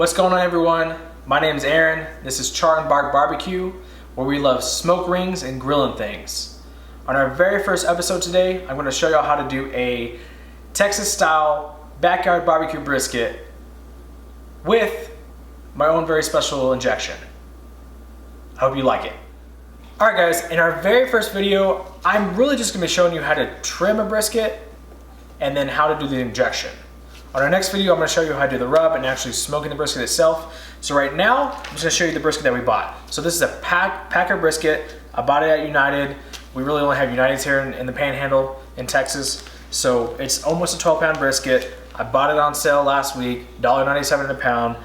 What's going on, everyone? My name is Aaron. This is Char Bark BBQ, where we love smoke rings and grilling things. On our very first episode today, I'm going to show y'all how to do a Texas-style backyard barbecue brisket with my own very special injection. I hope you like it. Alright guys, in our very first video, I'm really just going to be showing you how to trim a brisket and then how to do the injection. On our next video, I'm going to show you how to do the rub and actually smoking the brisket itself. So right now, I'm just going to show you the brisket that we bought. So this is a Packer brisket. I bought it at United. We really only have Uniteds here in the Panhandle in Texas. So it's almost a 12-pound brisket. I bought it on sale last week, $1.97 a pound.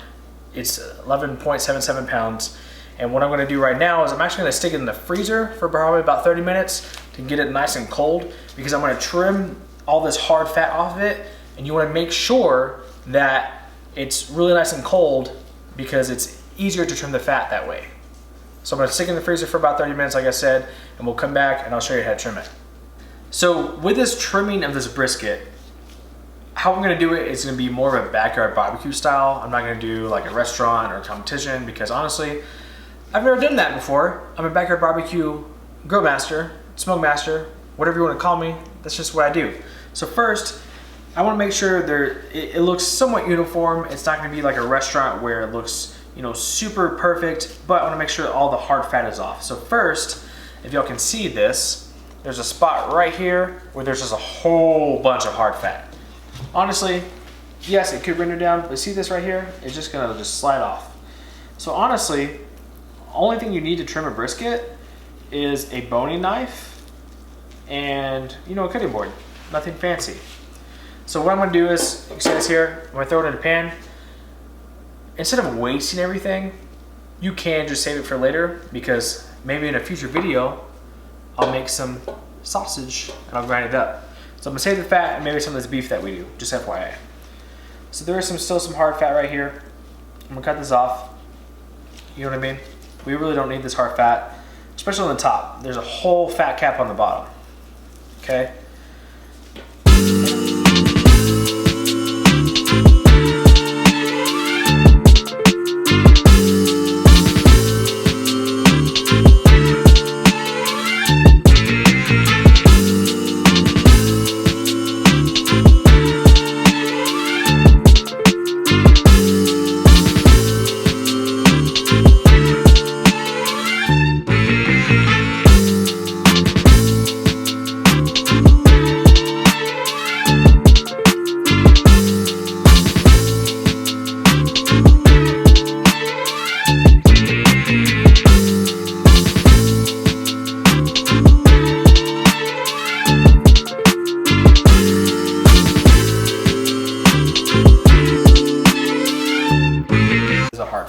It's 11.77 pounds. And what I'm going to do right now is I'm actually going to stick it in the freezer for probably about 30 minutes to get it nice and cold, because I'm going to trim all this hard fat off of it. And you want to make sure that it's really nice and cold, because it's easier to trim the fat that way. So I'm going to stick it in the freezer for about 30 minutes, like I said, and we'll come back and I'll show you how to trim it. So with this trimming of this brisket, how I'm going to do it is going to be more of a backyard barbecue style. I'm not going to do like a restaurant or a competition, because honestly, I've never done that before. I'm a backyard barbecue grill master, smoke master, whatever you want to call me. That's just what I do. So first, I want to make sure it looks somewhat uniform. It's not going to be like a restaurant where it looks, you know, super perfect, but I want to make sure that all the hard fat is off. So first, if y'all can see this, there's a spot right here where there's just a whole bunch of hard fat. Honestly, yes, it could render down, but see this right here? It's just going to just slide off. So honestly, the only thing you need to trim a brisket is a boning knife and, you know, a cutting board. Nothing fancy. So what I'm going to do is, you see this here, I'm going to throw it in a pan. Instead of wasting everything, you can just save it for later, because maybe in a future video, I'll make some sausage and I'll grind it up. So I'm going to save the fat and maybe some of this beef that we do, just FYI. So there is still some hard fat right here. I'm going to cut this off. You know what I mean? We really don't need this hard fat, especially on the top. There's a whole fat cap on the bottom. Okay?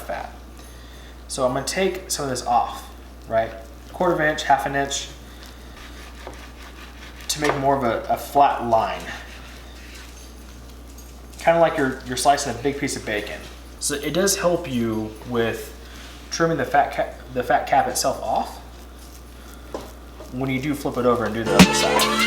Fat. So I'm going to take some of this off, right? 1/4 inch, 1/2 inch, to make more of a flat line. Kind of like you're slicing a big piece of bacon. So it does help you with trimming the fat cap itself off when you do flip it over and do the other side.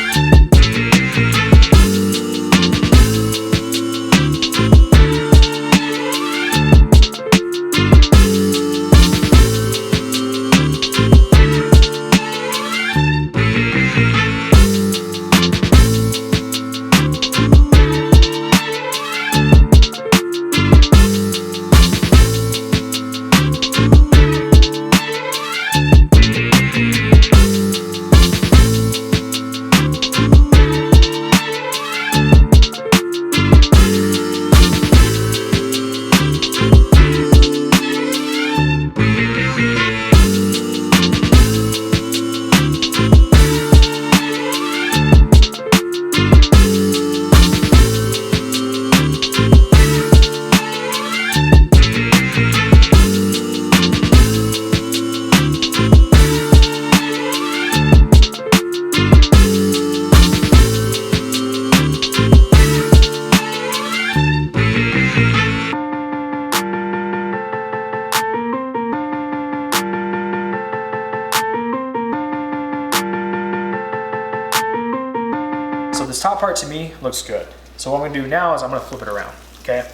This top part to me looks good. So what I'm gonna do now is I'm gonna flip it around, okay?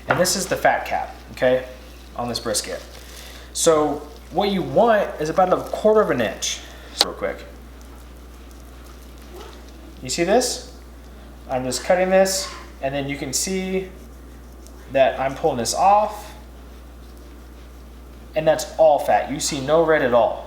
And this is the fat cap. okay, on this brisket. So what you want is about 1/4 of an inch. So real quick. You see this? I'm just cutting this, and then you can see that I'm pulling this off, and that's all fat. You see no red at all.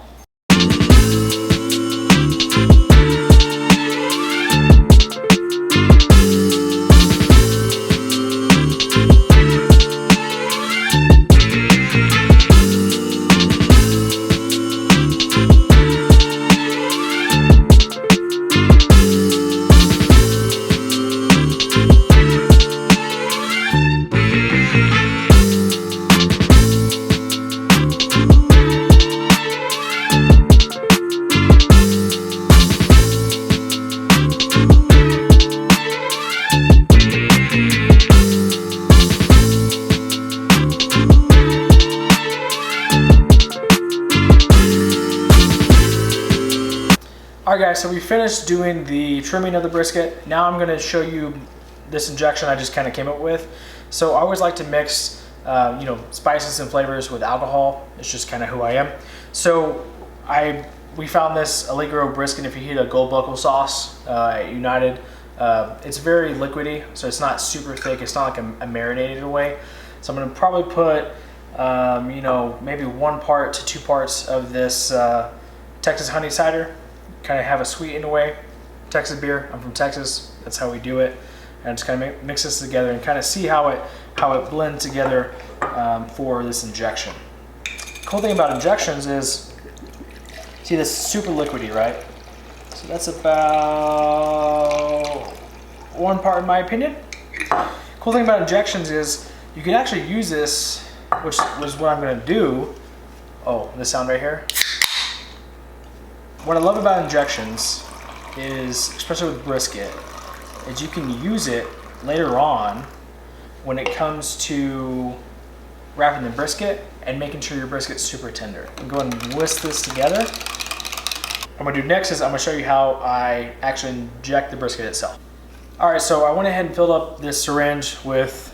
Alright guys, so we finished doing the trimming of the brisket. Now I'm going to show you this injection I just kind of came up with. So I always like to mix spices and flavors with alcohol. It's just kind of who I am. So we found this Allegro brisket. If you heat a gold buckle sauce at United, it's very liquidy, so it's not super thick. It's not like a marinated away. So I'm going to probably put maybe 1 part to 2 parts of this Texas honey cider. Kind of have a sweet in a way. Texas beer. I'm from Texas. That's how we do it. And just kind of mix this together and kind of see how it blends together for this injection. Cool thing about injections is, see, this is super liquidy, right? So that's about 1 part in my opinion. Cool thing about injections is you can actually use this, which was what I'm going to do. Oh, this sound right here. What I love about injections is, especially with brisket, is you can use it later on when it comes to wrapping the brisket and making sure your brisket's super tender. I'm going to whisk this together. What I'm going to do next is I'm going to show you how I actually inject the brisket itself. Alright, so I went ahead and filled up this syringe with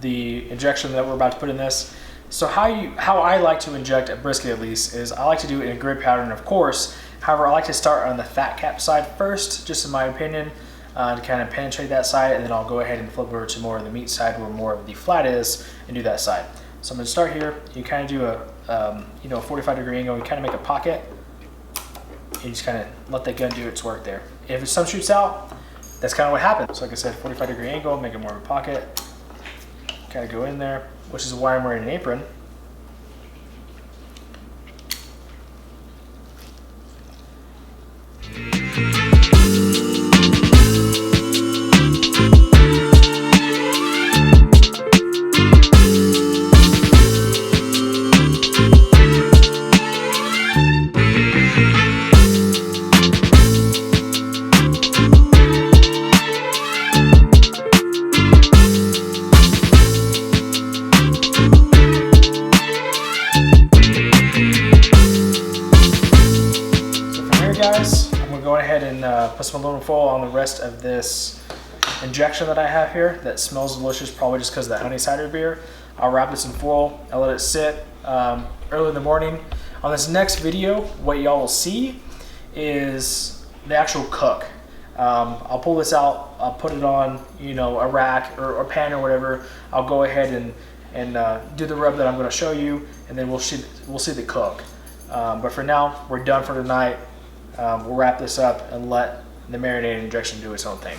the injection that we're about to put in this. So how I like to inject a brisket, at least, is I like to do it in a grid pattern, of course. However, I like to start on the fat cap side first, just in my opinion, to kind of penetrate that side, and then I'll go ahead and flip over to more of the meat side where more of the flat is and do that side. So I'm going to start here. You kind of do a 45-degree angle. You kind of make a pocket. You just kind of let that gun do its work there. If some shoots out, that's kind of what happens. So like I said, 45-degree angle, make it more of a pocket. Kind of go in there, which is why I'm wearing an apron. Guys, I'm going to go ahead and put some aluminum foil on the rest of this injection that I have here that smells delicious, probably just because of the honey cider beer. I'll wrap this in foil. I'll let it sit early in the morning. On this next video, what y'all will see is the actual cook. I'll pull this out, I'll put it on a rack or a pan or whatever. I'll go ahead and do the rub that I'm going to show you, and then we'll see the cook. But for now, we're done for tonight. We'll wrap this up and let the marinated injection do its own thing.